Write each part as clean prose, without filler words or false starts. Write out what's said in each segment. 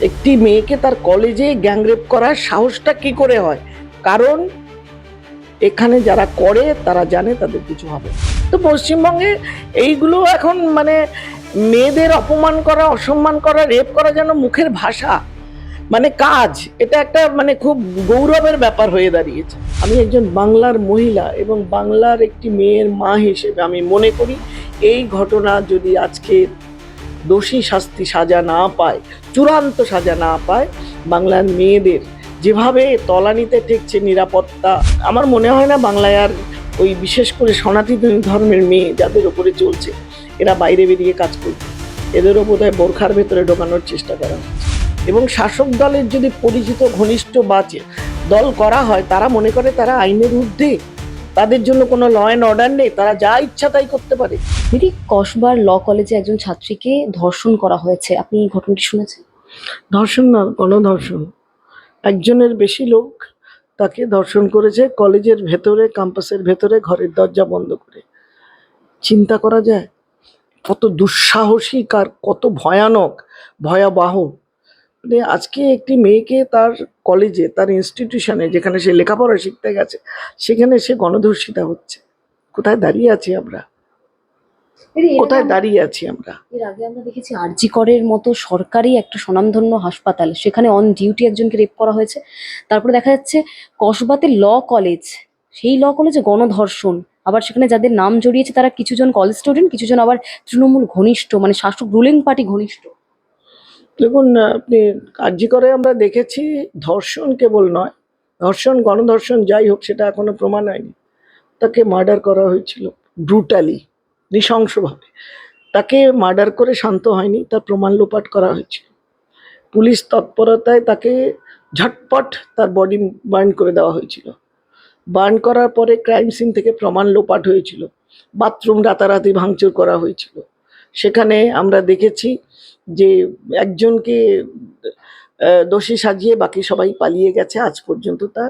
একটি মেয়েকে তার কলেজে গ্যাংরেপ করার সাহসটা কি করে হয়? কারণ এখানে যারা করে তারা জানে তাদের কিছু হবে। তো পশ্চিমবঙ্গে এইগুলো এখন মানে মেয়েদের অপমান করা, অসম্মান করা, রেপ করা যেন মুখের ভাষা, মানে কাজ। এটা একটা মানে খুব গৌরবের ব্যাপার হয়ে দাঁড়িয়েছে। আমি একজন বাংলার মহিলা এবং বাংলার একটি মেয়ের মা হিসেবে আমি মনে করি এই ঘটনা যদি আজকে দোষী শাস্তি সাজা না পায়, চূড়ান্ত সাজা না পায়, বাংলার মেয়েদের যেভাবে তলানিতে ঠেকছে নিরাপত্তা, আমার মনে হয় না বাংলায় আর ওই বিশেষ করে সনাতনী ধর্মের মেয়ে যাদের ওপরে চলছে এরা বাইরে বেরিয়ে কাজ করবে। এদেরও বোধহয় বোরখার ভেতরে ঢোকানোর চেষ্টা করা হচ্ছে। এবং শাসক দলের যদি পরিচিত ঘনিষ্ঠ বাঁচে দল করা হয়, তারা মনে করে তারা আইনের ঊর্ধ্বে, তাদের জন্য কোনো ল অ্যান্ড অর্ডার নেই, তারা যা ইচ্ছা তাই করতে পারে। দিদি, কসবার ল কলেজে একজন ছাত্রীকে ধর্ষণ করা হয়েছে, আপনি এই ঘটনাটি শুনেছেন? ধর্ষণ না, গণধর্ষণ। একজনের বেশি লোক তাকে ধর্ষণ করেছে কলেজের ভেতরে, ক্যাম্পাসের ভেতরে, ঘরের দরজা বন্ধ করে। চিন্তা করা যায় কত দুঃসাহসিক আর কত ভয়ানক, ভয়াবহ। মানে আজকে একটি মেয়েকে তার কলেজে, তার ইনস্টিটিউশনে, যেখানে সে লেখাপড়া শিখতে গেছে, সেখানে সে গণধর্ষিতা হচ্ছে। কোথায় দাঁড়িয়ে আছি আমরা? কোথায় দাঁড়িয়ে আছি আমরা? এর আগে আমরা দেখেছি আরজি করের মতো সরকারি একটা স্বনামধন্য হাসপাতাল, সেখানে অন ডিউটি একজনকে রেপ করা হয়েছে। তারপরে দেখা যাচ্ছে কসবাতে ল কলেজ, সেই ল কলেজে গণধর্ষণ। আবার সেখানে যাদের নাম জড়িয়েছে তারা কিছুজন কলেজ স্টুডেন্ট, কিছুজন আবার তৃণমূল ঘনিষ্ঠ, মানে শাসক রুলিং পার্টি ঘনিষ্ঠ। দেখুন, আপনি কার্যকরে করে আমরা দেখেছি ধর্ষণ কেবল নয়, ধর্ষণ, গণধর্ষণ যাই হোক, সেটা এখনো প্রমাণ হয়নি। তাকে মার্ডার করা হয়েছিল ব্রুটালি, নৃশংসভাবে। তাকে মার্ডার করে শান্ত হয়নি, তার প্রমাণ লোপাট করা হয়েছিল। পুলিশ তৎপরতায় তাকে ঝটপট তার বডি বার্ন করে দেওয়া হয়েছিল। বার্ন করার পরে ক্রাইম সিন থেকে প্রমাণ লোপাট হয়েছিল। বাথরুম রাতারাতি ভাঙচুর করা হয়েছিল। সেখানে আমরা দেখেছি যে একজনকে দোষী সাজিয়ে বাকি সবাই পালিয়ে গেছে, আজ পর্যন্ত তা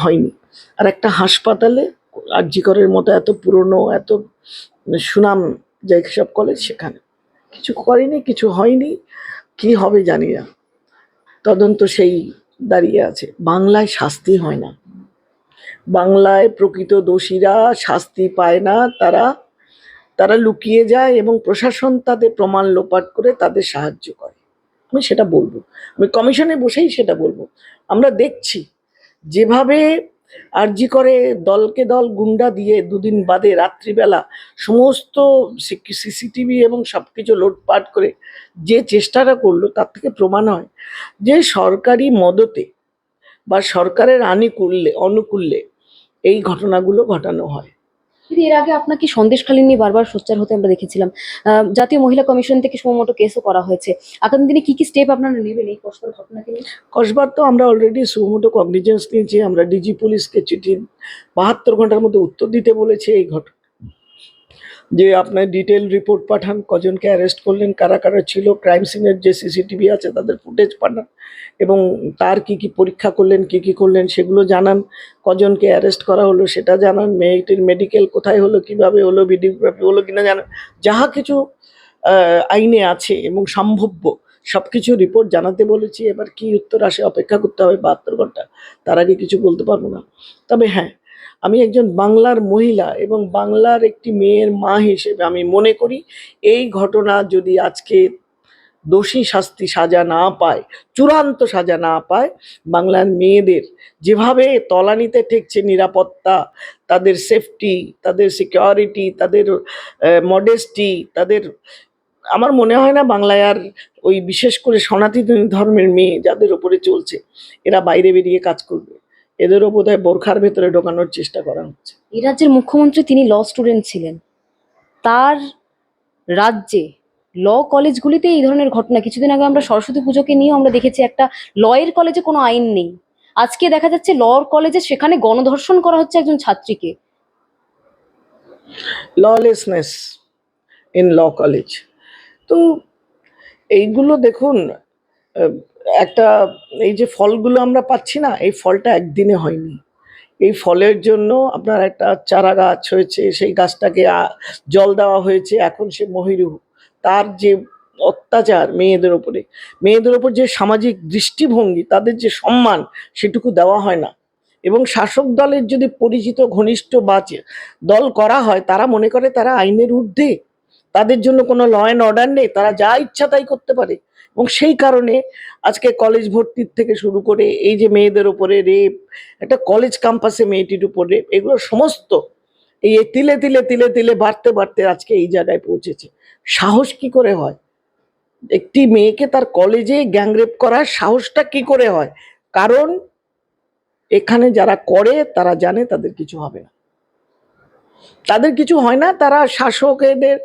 হয়নি। আর একটা হাসপাতালে, আরজি করের মতো এত পুরনো, এত সুনাম যেসব কলেজ, সেখানে কিছু করেনি, কিছু হয়নি। কি হবে জানি না। তদন্ত সেই দাঁড়িয়ে আছে। বাংলায় শাস্তি হয় না, বাংলায় প্রকৃত দোষীরা শাস্তি পায় না, তারা তারা লুকিয়ে যায় এবং প্রশাসন তাদের প্রমাণ লোপাট করে তাদের সাহায্য করে। আমি সেটা বলবো, আমি কমিশনে বসেই সেটা বলবো। আমরা দেখছি যেভাবে আরজি করে দলকে দল গুন্ডা দিয়ে দুদিন বাদে রাত্রিবেলা সমস্ত সিসিটিভি এবং সব কিছু লোটপাট করে যে চেষ্টাটা করলো, তার থেকে প্রমাণ হয় যে সরকারি মদতে বা সরকারের অনুকূল্যে এই ঘটনাগুলো ঘটানো হয়। দিদি, এর আগে আপনাকে সন্দেশখালী নিয়ে বারবার সোচ্চার হতে আমরা দেখেছিলাম। জাতীয় মহিলা কমিশন থেকে সময়মতো কেসও করা হয়েছে। আগামী দিনে কি কি স্টেপ আপনারা নেবেন এই কসবার ঘটনাকে নিয়ে? কসবার তো আমরা অলরেডি সুমোটো কগনিজেন্স নিয়েছি। আমরা ডিজি পুলিশকে চিঠি 72 ঘন্টার মধ্যে উত্তর দিতে বলেছি এই ঘটনা, যে আপনার ডিটেল রিপোর্ট পাঠান, কজনকে অ্যারেস্ট করলেন, কারা কারা ছিল, ক্রাইম সিনের যে সিসিটিভি আছে তাদের ফুটেজ পাঠান, এবং তার কি কি পরীক্ষা করলেন, কি কি করলেন সেগুলো জানান, কজনকে অ্যারেস্ট করা হলো সেটা জানান, মেয়েটির মেডিকেল কোথায় হলো, কিভাবে হলো, ভিডিওগ্রাফি হলো কিনা জানান। যাহা কিছু আইনে আছে এবং সম্ভাব্য সব কিছু রিপোর্ট জানাতে বলেছি। এবার কি উত্তর আসে অপেক্ষা করতে হবে 72 ঘন্টা, তার আগে কিছু বলতে পারবো না। তবে হ্যাঁ, আমি একজন বাংলার মহিলা এবং বাংলার একটি মেয়ের মা হিসেবে আমি মনে করি এই ঘটনা যদি আজকে দোষী শাস্তি সাজা না পায়, চূড়ান্ত সাজা না পায়, বাংলার মেয়েদের যেভাবে তলানিতে ঠেকছে নিরাপত্তা, তাদের সেফটি, তাদের সিকিউরিটি, তাদের মডেস্টি, তাদের, আমার মনে হয় না বাংলায় আর ওই বিশেষ করে সনাতনী ধর্মের মেয়ে যাদের ওপরে চলছে এরা বাইরে বেরিয়ে কাজ করবে। এদেরও বোধহয় বোরখার ভেতরে ঢোকানোর চেষ্টা করা হচ্ছে। এই রাজ্যের মুখ্যমন্ত্রী, তিনি ল স্টুডেন্ট ছিলেন। তার রাজ্যে ল কলেজগুলিতে এই ধরনের ঘটনা, কিছুদিন আগে আমরা সরস্বতী পুজোকে নিয়েও আমরা দেখেছি একটা লয়ের কলেজে কোনো আইন নেই। আজকে দেখা যাচ্ছে লর কলেজে সেখানে গণধর্ষণ করা হচ্ছে একজন ছাত্রীকে। Lawlessness in law college. তো এইগুলো দেখুন, আহ, একটা, এই যে ফলগুলো আমরা পাচ্ছি না, এই ফলটা একদিনে হয়নি। এই ফলের জন্য আপনার একটা চারা গাছ হয়েছে, সেই গাছটাকে জল দেওয়া হয়েছে, এখন সে মহিরু, তার যে অত্যাচার মেয়েদের উপর যে সামাজিক দৃষ্টিভঙ্গি, তাদের যে সম্মান, সেটুকু দেওয়া হয় না। এবং শাসক দলের যদি পরিচিত ঘনিষ্ঠ দল করা হয়, তারা মনে করে তারা আইনের ঊর্ধ্বে, তাদের জন্য কোনো ল অ্যান্ড অর্ডার নেই, তারা যা ইচ্ছা তাই করতে পারে। এবং সেই কারণে আজকে কলেজ ভর্তির থেকে শুরু করে এই যে মেয়েদের উপরে রেপ, একটা কলেজ ক্যাম্পাসে মেয়েটির উপর রেপ, এগুলো সমস্ত এই তিলে তিলে তিলে তিলে বাড়তে বাড়তে আজকে এই জায়গায় পৌঁছেছে। সাহস কি করে হয় একটি মেয়েকে তার কলেজে গ্যাংরেপ করার সাহসটা কি করে হয়? কারণ এখানে যারা করে তারা জানে তাদের কিছু হবে না, তাদের কিছু হয় না। তারা শাসকেদের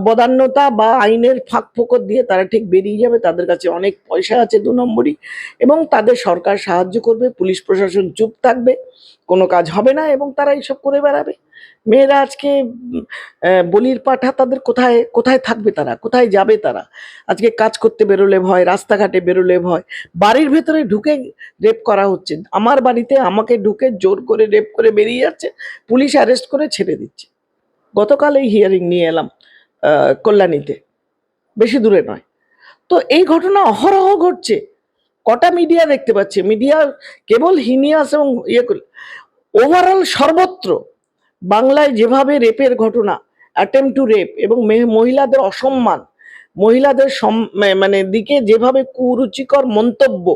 বদান্যতা বা আইনের ফাঁক ফোকর দিয়ে তারা ঠিক বেরিয়ে যাবে, তাদের কাছে অনেক পয়সা আছে 2 নম্বরই, এবং তাদের সরকার সাহায্য করবে, পুলিশ প্রশাসন চুপ থাকবে, কোনো কাজ হবে না, এবং তারা এইসব করে বেড়াবে। মেয়েরা আজকে বলির পাঠা, তাদের কোথায় কোথায় থাকবে, তারা কোথায় যাবে? তারা আজকে কাজ করতে বেরোলে ভয়, রাস্তাঘাটে বেরোলে ভয়, বাড়ির ভেতরে ঢুকে রেপ করা হচ্ছে। আমার বাড়িতে আমাকে ঢুকে জোর করে রেপ করে বেরিয়ে যাচ্ছে, পুলিশ অ্যারেস্ট করে ছেড়ে দিচ্ছে। গতকাল এই হিয়ারিং নিয়ে এলাম কল্যাণীতে, বেশি দূরে নয়। তো এই ঘটনা অহরহ ঘটছে, কটা মিডিয়া দেখতে পাচ্ছে? মিডিয়া কেবল হিনিয়াস এবং ওভারঅল সর্বত্র বাংলায় যেভাবে রেপের ঘটনা, অ্যাটেম্প টু রেপ, এবং মহিলাদের অসম্মান, মহিলাদের মানে দিকে যেভাবে কুরুচিকর মন্তব্য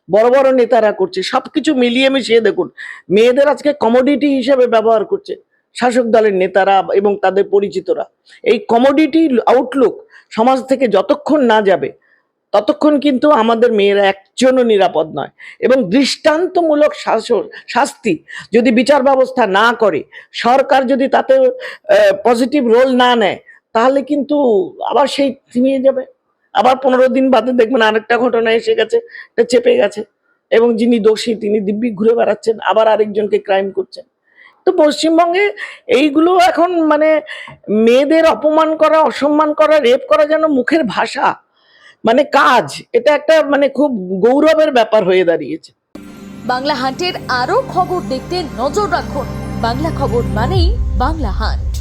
বড় বড় নেতারা করছে, সবকিছু মিলিয়ে মিশিয়ে দেখুন মেয়েদের আজকে কমোডিটি হিসেবে ব্যবহার করছে শাসক দলের নেতারা এবং তাদের পরিচিতরা। এই কমোডিটি আউটলুক সমাজ থেকে যতক্ষণ না যাবে, ততক্ষণ কিন্তু আমাদের মেয়েরা একজনও নিরাপদ নয়। এবং দৃষ্টান্তমূলক শাস্তি যদি বিচার ব্যবস্থা না করে, সরকার যদি তাতে পজিটিভ রোল না নেয়, তাহলে কিন্তু আবার সেই থিমিয়ে যাবে। আবার 15 দিন বাদে দেখবেন আরেকটা ঘটনা এসে গেছে, এটা চেপে গেছে, এবং যিনি দোষী তিনি দিব্যি ঘুরে বেড়াচ্ছেন, আবার আরেকজনকে ক্রাইম করছেন। তো পশ্চিমবঙ্গে এইগুলো এখন মানে মেয়েদের অপমান করা, অসম্মান করা, রেপ করা যেন মুখের ভাষা, মানে কাজ। এটা একটা মানে খুব গৌরবের ব্যাপার হয়ে দাঁড়িয়েছে। বাংলা হান্টের আরও খবর দেখতে নজর রাখুন। বাংলা খবর মানেই বাংলা হান্ট।